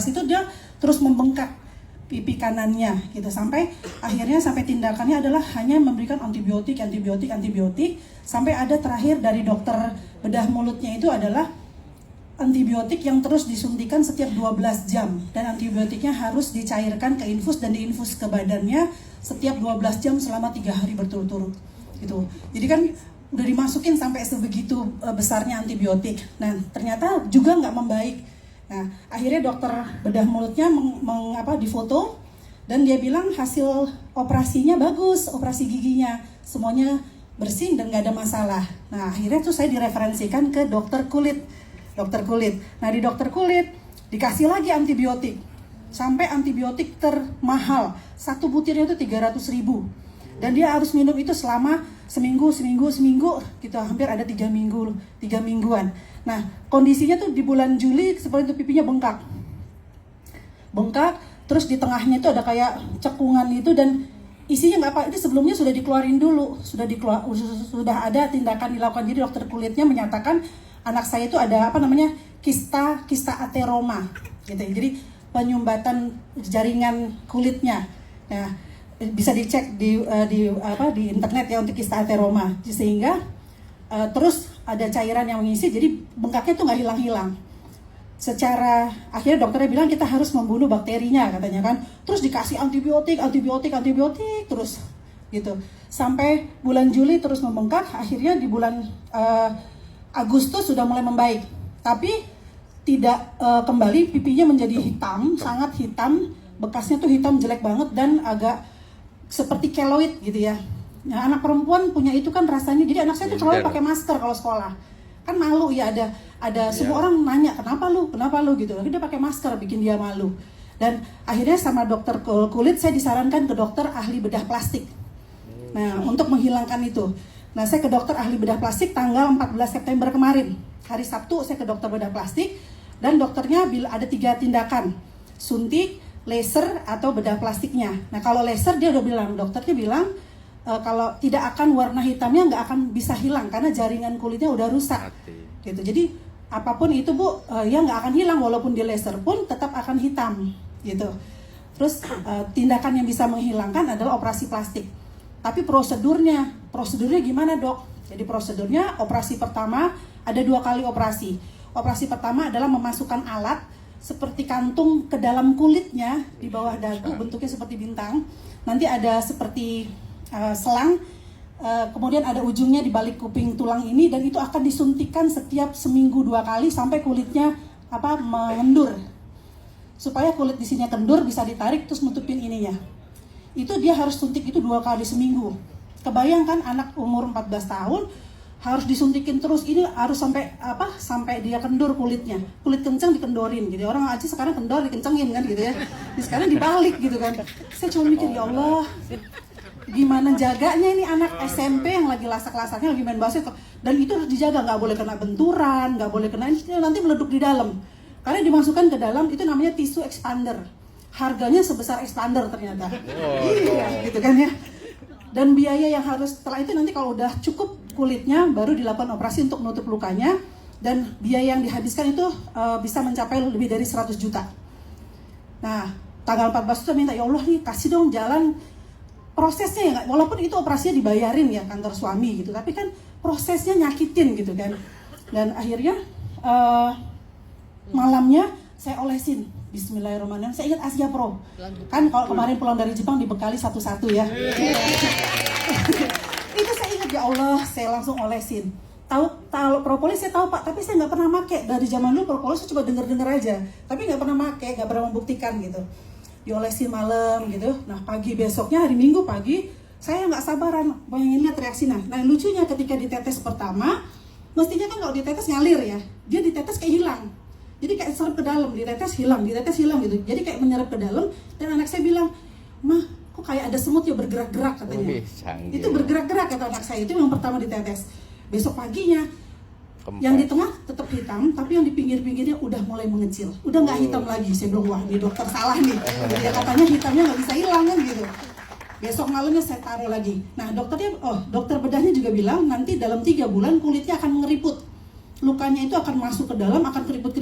operasi itu dia terus membengkak pipi kanannya gitu, sampai tindakannya adalah hanya memberikan antibiotik sampai ada terakhir dari dokter bedah mulutnya itu adalah antibiotik yang terus disuntikan setiap 12 jam dan antibiotiknya harus dicairkan ke infus dan diinfus ke badannya setiap 12 jam selama 3 hari berturut-turut gitu. Jadi kan udah dimasukin sampai sebegitu besarnya antibiotik. Nah, ternyata juga nggak membaik. Nah, akhirnya dokter bedah mulutnya difoto dan dia bilang hasil operasinya bagus, operasi giginya semuanya bersih dan nggak ada masalah. Nah, akhirnya tuh saya direferensikan ke dokter kulit. Nah, di dokter kulit dikasih lagi antibiotik. Sampai antibiotik termahal. Satu butirnya itu 300.000. Dan dia harus minum itu selama seminggu gitu, hampir ada 3 mingguan. Nah, kondisinya tuh di bulan Juli seperti itu, pipinya bengkak, terus di tengahnya itu ada kayak cekungan itu dan isinya nggak apa, itu sebelumnya sudah dikeluarin dulu, sudah ada tindakan dilakukan. Jadi dokter kulitnya menyatakan anak saya itu ada kista ateroma gitu. Jadi penyumbatan jaringan kulitnya. Nah, bisa dicek di internet ya untuk kista ateroma, sehingga terus ada cairan yang mengisi, jadi bengkaknya tuh nggak hilang-hilang. Akhirnya dokternya bilang kita harus membunuh bakterinya katanya kan, terus dikasih antibiotik terus gitu sampai bulan Juli terus membengkak. Akhirnya di bulan Agustus sudah mulai membaik, tapi tidak kembali, pipinya menjadi hitam, sangat hitam, bekasnya tuh hitam jelek banget dan agak seperti keloid gitu ya. Nah, anak perempuan punya itu kan rasanya, jadi anak saya tuh selalu pakai masker kalau sekolah. Kan malu ya, ada semua orang nanya kenapa lu gitu. Dia pakai masker bikin dia malu. Dan akhirnya sama dokter kulit saya disarankan ke dokter ahli bedah plastik. Nah, untuk menghilangkan itu. Nah, saya ke dokter ahli bedah plastik tanggal 14 September kemarin. Hari Sabtu saya ke dokter bedah plastik dan dokternya ada 3 tindakan. Suntik, laser atau bedah plastiknya. Nah, kalau laser dokternya bilang kalau tidak akan warna hitamnya nggak akan bisa hilang karena jaringan kulitnya udah rusak. Gitu. Jadi apapun itu Bu, ya nggak akan hilang walaupun di laser pun tetap akan hitam. Gitu. Terus tindakan yang bisa menghilangkan adalah operasi plastik. Tapi prosedurnya gimana Dok? Jadi prosedurnya operasi pertama ada 2 kali operasi. Operasi pertama adalah memasukkan alat seperti kantung ke dalam kulitnya di bawah dagu, bentuknya seperti bintang. Nanti ada seperti selang, kemudian ada ujungnya di balik kuping tulang ini, dan itu akan disuntikan setiap seminggu 2 kali sampai kulitnya mengendur. Supaya kulit di sini kendur bisa ditarik terus nutupin ininya. Itu dia harus suntik itu 2 kali seminggu. Kebayangkan anak umur 14 tahun harus disuntikin terus, ini harus sampai dia kendur kulitnya. Kulit kencang dikendorin gitu. Orang aja sekarang kendor dikencengin kan gitu ya. Jadi sekarang dibalik gitu kan. Saya cuma mikir, ya Allah, gimana jaganya ini anak SMP yang lagi lasak-lasaknya lagi main basket, dan itu harus dijaga, nggak boleh kena benturan, nggak boleh kena ini, nanti meleduk di dalam. Karena dimasukkan ke dalam itu namanya tisu expander. Harganya sebesar expander ternyata. Iya, gitu kan ya. Dan biaya yang harus setelah itu nanti kalau udah cukup kulitnya baru dilakukan operasi untuk menutup lukanya, dan biaya yang dihabiskan itu bisa mencapai lebih dari 100 juta. Nah, tanggal 14 itu minta, ya Allah nih kasih dong jalan prosesnya ya, walaupun itu operasinya dibayarin ya kantor suami gitu, tapi kan prosesnya nyakitin gitu kan. Dan akhirnya malamnya saya olesin Bismillahirrahmanirrahim. Saya ingat Asia Pro. Kan kalau kemarin pulang dari Jepang dibekali satu-satu ya. Itu saya ingat, ya Allah, saya langsung olesin. Tahu propolis saya tahu Pak, tapi saya nggak pernah pakai. Dari zaman dulu propolis saya coba denger aja, tapi nggak pernah pakai, nggak pernah membuktikan gitu. Diolesin malam gitu. Nah, pagi besoknya hari Minggu pagi saya nggak sabaran pengen lihat reaksinya. Nah, lucunya ketika ditetes pertama, mestinya kan kalau ditetes ngalir ya, dia ditetes kayak hilang. Jadi kayak serap ke dalam, ditetes hilang gitu. Jadi kayak menyerap ke dalam, dan anak saya bilang, "Mah, kok kayak ada semut ya bergerak-gerak," katanya. Itu bergerak-gerak kata anak saya, itu yang pertama ditetes. Besok paginya yang di tengah tetap hitam, tapi yang di pinggir-pinggirnya udah mulai mengecil. Udah nggak hitam lagi. Saya bilang, wah, ini dokter salah nih. Dia katanya hitamnya nggak bisa hilang kan gitu. Besok malamnya saya taruh lagi. Nah, dokter bedahnya juga bilang nanti dalam 3 bulan kulitnya akan mengeriput. Lukanya itu akan masuk ke dalam, akan keriput.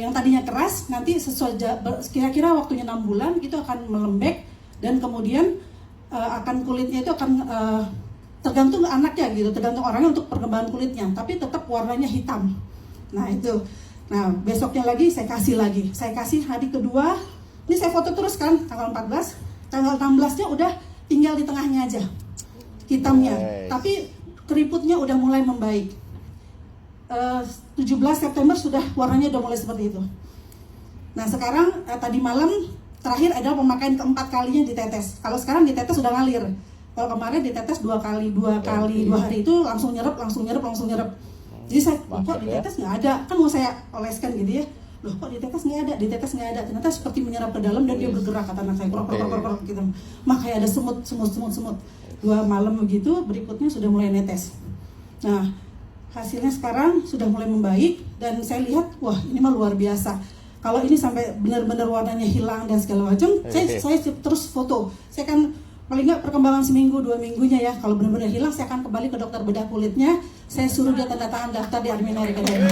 yang tadinya keras nanti sesuai kira-kira waktunya 6 bulan itu akan melembek dan kemudian akan kulitnya itu akan tergantung anaknya gitu, tergantung orangnya untuk perkembangan kulitnya, tapi tetap warnanya hitam. Nah itu, nah besoknya lagi saya kasih hari kedua, ini saya foto terus kan tanggal 14, tanggal 16-nya udah tinggal di tengahnya aja hitamnya, tapi keriputnya udah mulai membaik. 17 September sudah warnanya udah mulai seperti itu. Nah sekarang tadi malam terakhir adalah pemakaian keempat kalinya ditetes. Kalau sekarang ditetes sudah ngalir. Kalau kemarin ditetes 2 hari itu langsung nyerep. Jadi saya kok ditetes nggak ada, kan mau saya oleskan gitu ya. Loh kok ditetes nggak ada. Ternyata seperti menyerap ke dalam dan dia bergerak, kata anak saya krok gitu. Makanya ada semut. 2 malam begitu, berikutnya sudah mulai netes. Nah hasilnya sekarang sudah mulai membaik dan saya lihat wah ini mah luar biasa. Kalau ini sampai benar-benar warnanya hilang dan segala macam, saya terus foto. Saya kan paling nggak perkembangan seminggu 2 minggunya ya. Kalau benar-benar hilang, saya akan kembali ke dokter bedah kulitnya. Saya suruh dia tanda tangan daftar di Arminair Academy.